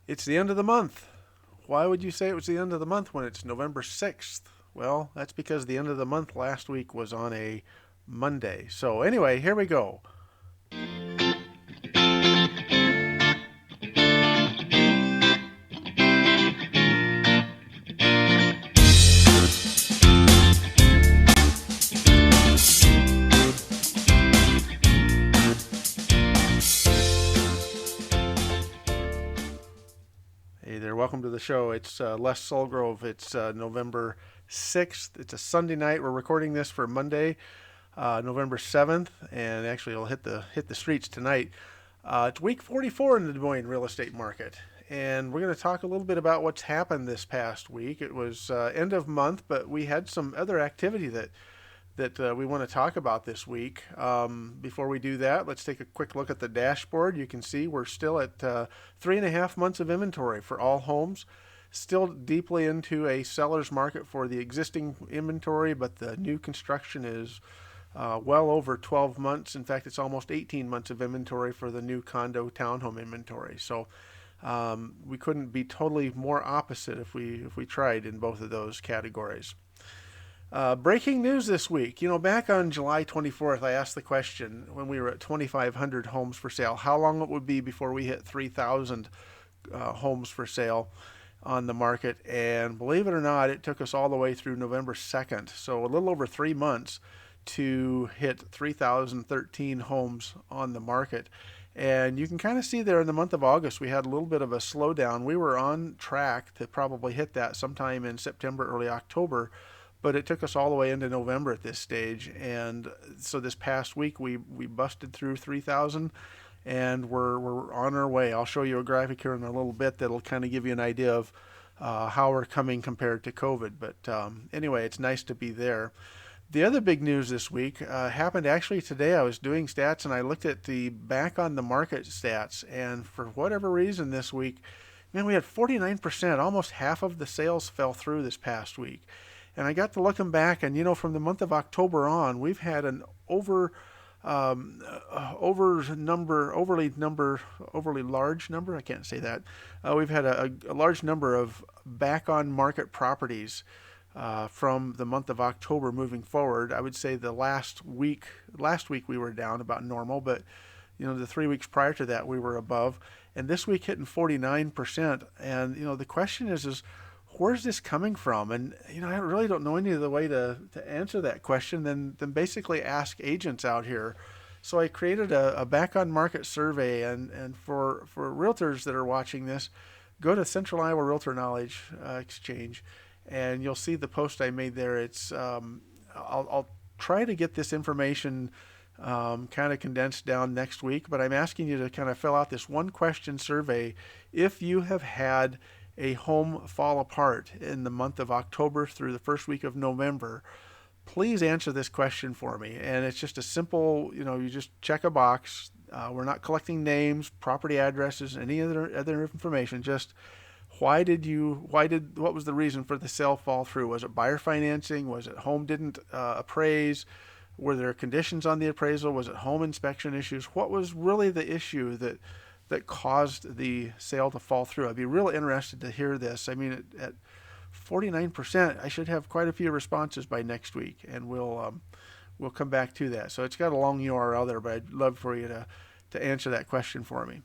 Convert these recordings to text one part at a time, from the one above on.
It's the end of the month. Why would you say it was the end of the month when it's November 6th? Well, that's because the end of the month last week was on a Monday. So, anyway, here we go. Hey there, welcome to the show. It's Les Solgrove. It's November 6th. It's a Sunday night. We're recording this for Monday, November 7th, and actually it'll hit the streets tonight. It's week 44 in the Des Moines real estate market, and we're going to talk a little bit about what's happened this past week. It was end of month, but we had some other activity that we want to talk about this week. Before we do that, let's take a quick look at the dashboard. You can see we're still at 3.5 months of inventory for all homes. Still deeply into a seller's market for the existing inventory, but the new construction is well over 12 months. In fact, it's almost 18 months of inventory for the new condo townhome inventory. So we couldn't be totally more opposite if we tried in both of those categories. Breaking news this week. Back on July 24th, I asked the question when we were at 2,500 homes for sale, how long it would be before we hit 3,000 homes for sale on the market. And believe it or not, it took us all the way through November 2nd. So a little over 3 months to hit 3,013 homes on the market. And you can kind of see there in the month of August, we had a little bit of a slowdown. We were on track to probably hit that sometime in September, early October, but it took us all the way into November at this stage. And so this past week, we busted through 3,000, and we're on our way. I'll show you a graphic here in a little bit that'll kind of give you an idea of how we're coming compared to COVID. But anyway, it's nice to be there. The other big news this week happened actually today. I was doing stats and I looked at the back on the market stats, and for whatever reason this week, man, we had 49%, almost half of the sales fell through this past week. And I got to looking back, and from the month of October on, we've had an overly large number. I can't say that. We've had a large number of back on market properties from the month of October moving forward. I would say the last week we were down about normal, but the 3 weeks prior to that we were above, and this week hitting 49%. And the question is where's this coming from? And I really don't know any other way to answer that question than basically ask agents out here. So I created a back on market survey, and for realtors that are watching this, go to Central Iowa Realtor Knowledge Exchange, and you'll see the post I made there. It's I'll try to get this information kind of condensed down next week, but I'm asking you to kind of fill out this one question survey. If you have had a home fall apart in the month of October through the first week of November, please answer this question for me. And it's just a simple, you just check a box. We're not collecting names, property addresses, any other information. Just what was the reason for the sale fall through? Was it buyer financing? Was it home didn't appraise? Were there conditions on the appraisal? Was it home inspection issues? What was really the issue that caused the sale to fall through? I'd be real interested to hear this. I mean, at 49%, I should have quite a few responses by next week, and we'll come back to that. So it's got a long URL there, but I'd love for you to answer that question for me.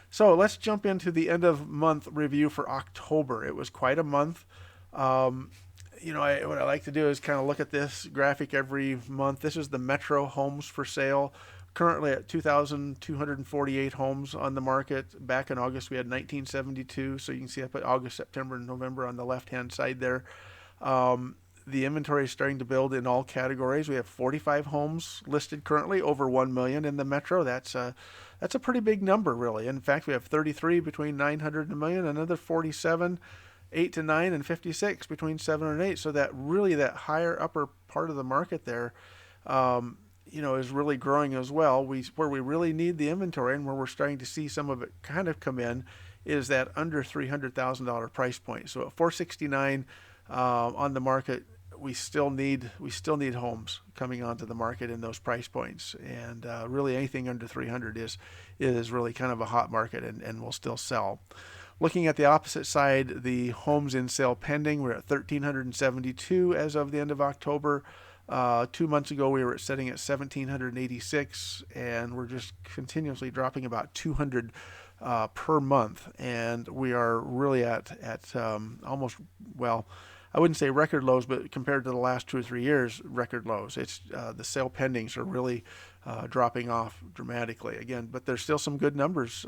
So let's jump into the end of month review for October. It was quite a month. What I like to do is kind of look at this graphic every month. This is the Metro homes for sale. Currently at 2,248 homes on the market. Back in August, we had 1,972. So you can see I put August, September, and November on the left-hand side there. The inventory is starting to build in all categories. We have 45 homes listed currently, over 1 million in the Metro. That's a pretty big number, really. In fact, we have 33 between 900 and a million, another 47, 8 to 9, and 56 between 7 and 8. So that higher upper part of the market there, is really growing as well. Where we really need the inventory and where we're starting to see some of it kind of come in is that under $300,000 price point. So at 469 on the market, we still need homes coming onto the market in those price points, and really anything under 300 is really kind of a hot market and will still sell. Looking at the opposite side, the homes in sale pending, we're at 1,372 as of the end of October. 2 months ago, we were sitting at 1,786, and we're just continuously dropping about 200 per month, and we are really at almost, well, I wouldn't say record lows, but compared to the last 2 or 3 years, record lows. It's the sale pendings are really dropping off dramatically again, but there's still some good numbers.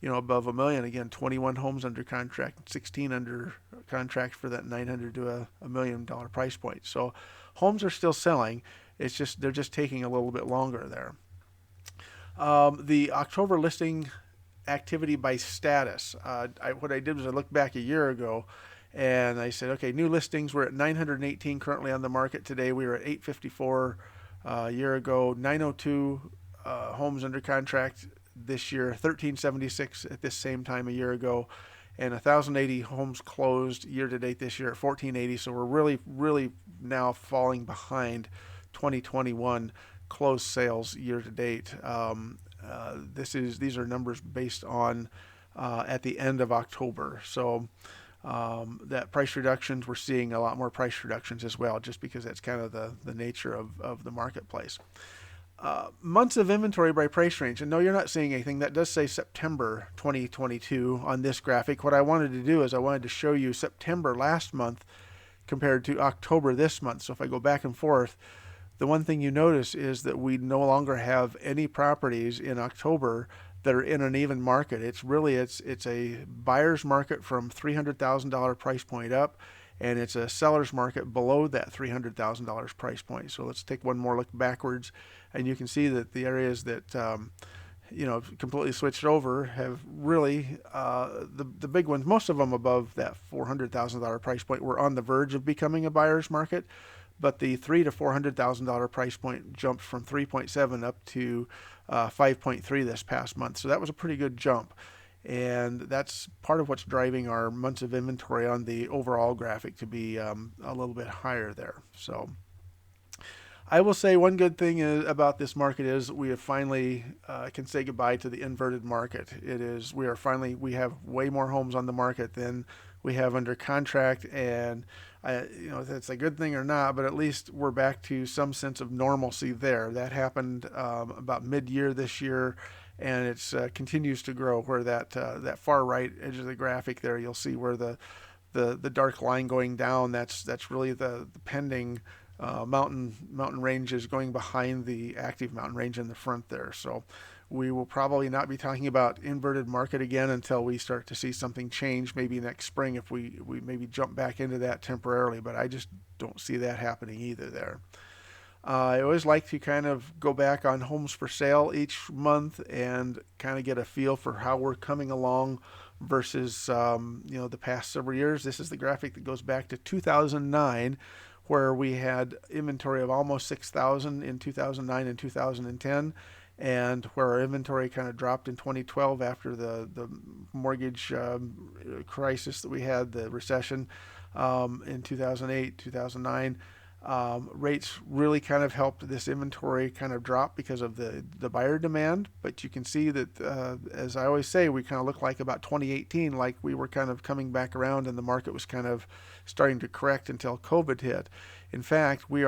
Above a million. Again, 21 homes under contract, 16 under contract for that 900 to $1 million price point. So homes are still selling. It's just they're just taking a little bit longer there. The October listing activity by status. What I did was I looked back a year ago, and I said, okay, new listings were at 918 currently on the market today. We were at 854 a year ago. 902 homes under contract this year, 1376 at this same time a year ago, and 1,080 homes closed year to date this year at 1,480. So we're really now falling behind 2021 closed sales year to date. These are numbers based on at the end of October. So that price reductions, we're seeing a lot more price reductions as well, just because that's kind of the nature of the marketplace. Months of inventory by price range. And no, you're not seeing anything. That does say September 2022 on this graphic. What I wanted to do is I wanted to show you September last month compared to October this month. So if I go back and forth, the one thing you notice is that we no longer have any properties in October that are in an even market. It's a buyer's market from $300,000 price point up, and it's a seller's market below that $300,000 price point. So let's take one more look backwards, and you can see that the areas that completely switched over have really the big ones. Most of them above that $400,000 price point were on the verge of becoming a buyer's market, but the $300,000 to $400,000 price point jumped from 3.7 up to 5.3 this past month. So that was a pretty good jump. And that's part of what's driving our months of inventory on the overall graphic to be a little bit higher there. So I will say one good thing about this market is we have finally can say goodbye to the inverted market. We have way more homes on the market than we have under contract, and if that's a good thing or not, but at least we're back to some sense of normalcy there. That happened about mid-year this year, and it continues to grow. Where that far right edge of the graphic there, you'll see where the dark line going down. That's really the pending mountain ranges going behind the active mountain range in the front there. So we will probably not be talking about inverted market again until we start to see something change, maybe next spring if we maybe jump back into that temporarily, but I just don't see that happening either there. I always like to kind of go back on homes for sale each month and kind of get a feel for how we're coming along versus the past several years. This is the graphic that goes back to 2009, where we had inventory of almost 6,000 in 2009 and 2010, and where our inventory kind of dropped in 2012 after the mortgage crisis that we had, the recession in 2008, 2009. Rates really kind of helped this inventory kind of drop because of the buyer demand. But you can see that, as I always say, we kind of look like about 2018, like we were kind of coming back around and the market was kind of starting to correct until COVID hit. In fact, we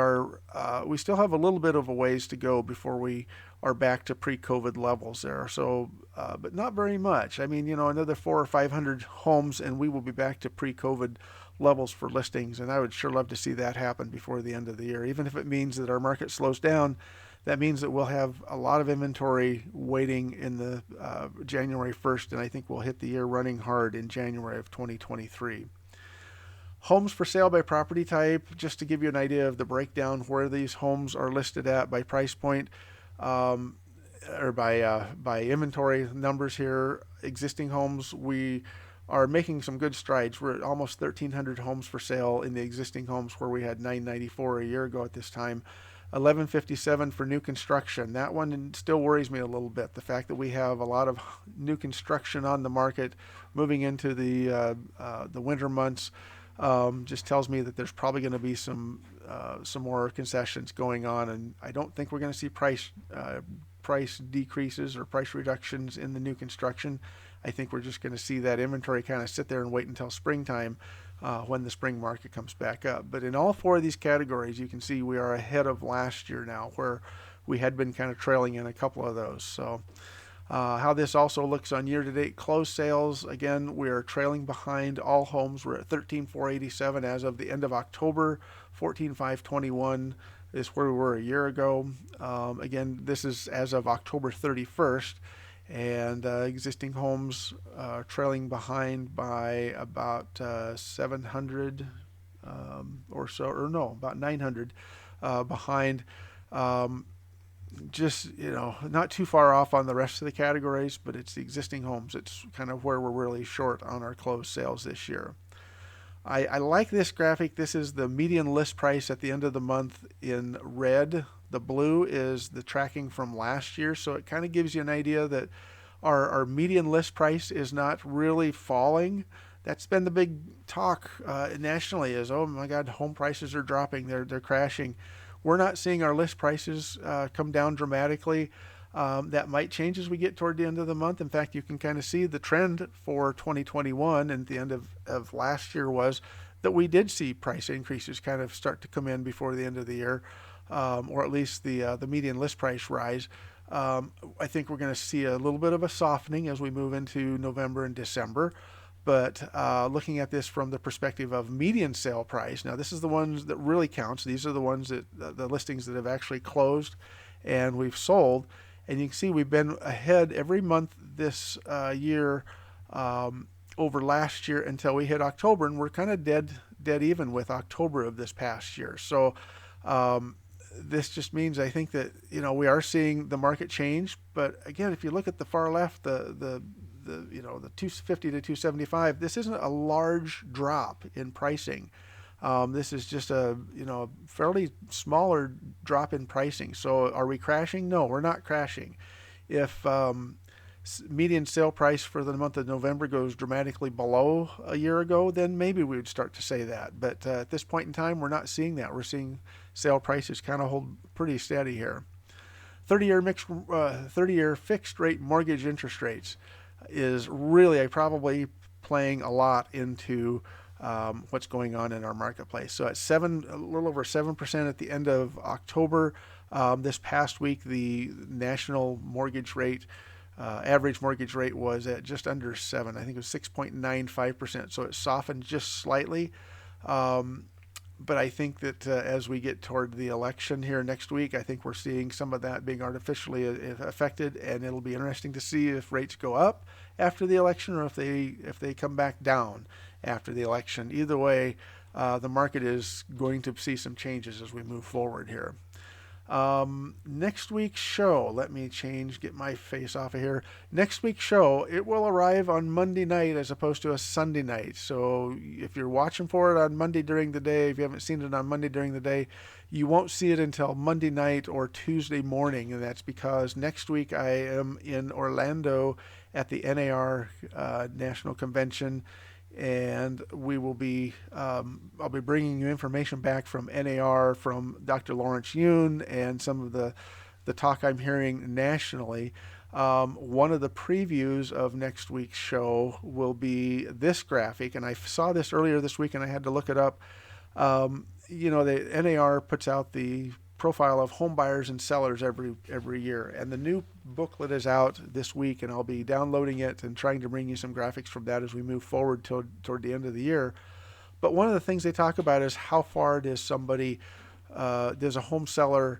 still have a little bit of a ways to go before we are back to pre-COVID levels there. So, but not very much. I mean, another 400 or 500 homes and we will be back to pre-COVID levels for listings. And I would sure love to see that happen before the end of the year. Even if it means that our market slows down, that means that we'll have a lot of inventory waiting in the January 1st. And I think we'll hit the year running hard in January of 2023. Homes for sale by property type, just to give you an idea of the breakdown where these homes are listed at by price point, or by inventory numbers here. Existing homes, we are making some good strides. We're at almost 1,300 homes for sale in the existing homes, where we had 994 a year ago at this time. 1157 for new construction. That one still worries me a little bit. The fact that we have a lot of new construction on the market moving into the winter months just tells me that there's probably going to be some more concessions going on, and I don't think we're going to see price price decreases or price reductions in the new construction. I think we're just going to see that inventory kind of sit there and wait until springtime when the spring market comes back up. But in all four of these categories, you can see we are ahead of last year now, where we had been kind of trailing in a couple of those. So how this also looks on year-to-date closed sales, again, we are trailing behind all homes. We're at 13,487 as of the end of October. 14,521 is where we were a year ago. Again, this is as of October 31st, and existing homes trailing behind by about 700 or so, or no, about 900 behind. Just, not too far off on the rest of the categories, but it's the existing homes. It's kind of where we're really short on our closed sales this year. I like this graphic. This is the median list price at the end of the month in red. The blue is the tracking from last year, so it kind of gives you an idea that our median list price is not really falling. That's been the big talk nationally is, oh my God, home prices are dropping. They're crashing. We're not seeing our list prices come down dramatically. That might change as we get toward the end of the month. In fact, you can kind of see the trend for 2021 and the end of last year was that we did see price increases kind of start to come in before the end of the year, or at least the median list price rise. I think we're going to see a little bit of a softening as we move into November and December. But looking at this from the perspective of median sale price, now this is the ones that really counts. These are the ones that the listings that have actually closed and we've sold. And you can see we've been ahead every month this year over last year until we hit October, and we're kind of dead even with October of this past year. So this just means I think that we are seeing the market change. But again, if you look at the far left, the 250 to 275, this isn't a large drop in pricing. This is just a fairly smaller drop in pricing. So are we crashing? No, we're not crashing. If median sale price for the month of November goes dramatically below a year ago, then maybe we would start to say that. But at this point in time, we're not seeing that. We're seeing sale prices kind of hold pretty steady here. 30-year fixed rate mortgage interest rates is really probably playing a lot into what's going on in our marketplace. So at a little over 7% at the end of October. This past week, the national mortgage rate, average mortgage rate was at just under 7. I think it was 6.95%. So it softened just slightly. But I think that as we get toward the election here next week, I think we're seeing some of that being artificially affected, and it'll be interesting to see if rates go up after the election or if they come back down after the election. Either way, the market is going to see some changes as we move forward here. Next week's show, let me get my face off of here. Next week's show, it will arrive on Monday night as opposed to a Sunday night. So if you're watching for it on Monday during the day, if you haven't seen it on Monday during the day, you won't see it until Monday night or Tuesday morning. And that's because next week I am in Orlando at the NAR National Convention. And we will be, I'll be bringing you information back from NAR, from Dr. Lawrence Yoon, and some of the talk I'm hearing nationally. One of the previews of next week's show will be this graphic, and I saw this earlier this week and I had to look it up. The NAR puts out the profile of home buyers and sellers every year, and the new booklet is out this week, and I'll be downloading it and trying to bring you some graphics from that as we move forward toward the end of the year. But one of the things they talk about is how far does a home seller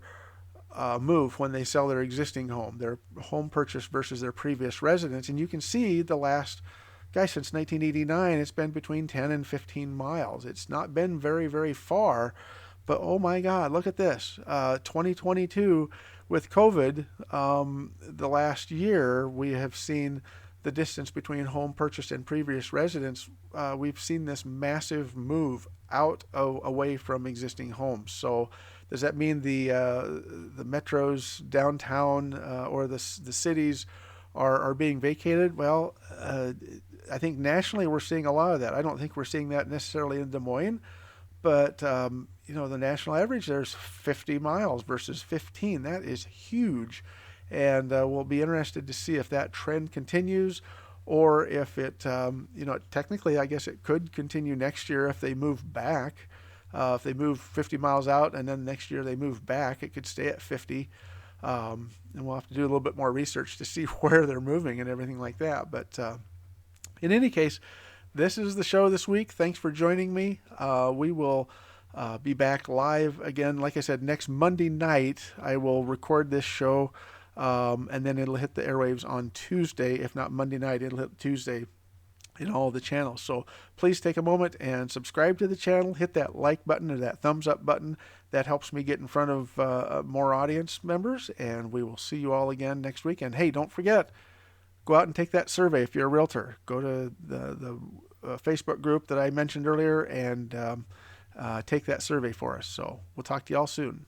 move when they sell their existing home, their home purchase versus their previous residence. And you can see the last, since 1989, it's been between 10 and 15 miles. It's not been very, very far. But oh my God, look at this. 2022 with COVID, the last year, we have seen the distance between home purchase and previous residence. We've seen this massive move away from existing homes. So does that mean the metros downtown or the cities are being vacated? Well, I think nationally we're seeing a lot of that. I don't think we're seeing that necessarily in Des Moines. But, the national average there's 50 miles versus 15. That is huge. and we'll be interested to see if that trend continues, or if it, technically, I guess it could continue next year if they move back. If they move 50 miles out and then next year they move back, it could stay at 50. And we'll have to do a little bit more research to see where they're moving and everything like that. But in any case, this is the show this week. Thanks for joining me. We will be back live again. Like I said, next Monday night, I will record this show, and then it'll hit the airwaves on Tuesday. If not Monday night, it'll hit Tuesday in all the channels. So please take a moment and subscribe to the channel. Hit that like button or that thumbs up button. That helps me get in front of more audience members, and we will see you all again next week. And hey, don't forget, go out and take that survey if you're a realtor. Go to the Facebook group that I mentioned earlier and take that survey for us. So we'll talk to you all soon.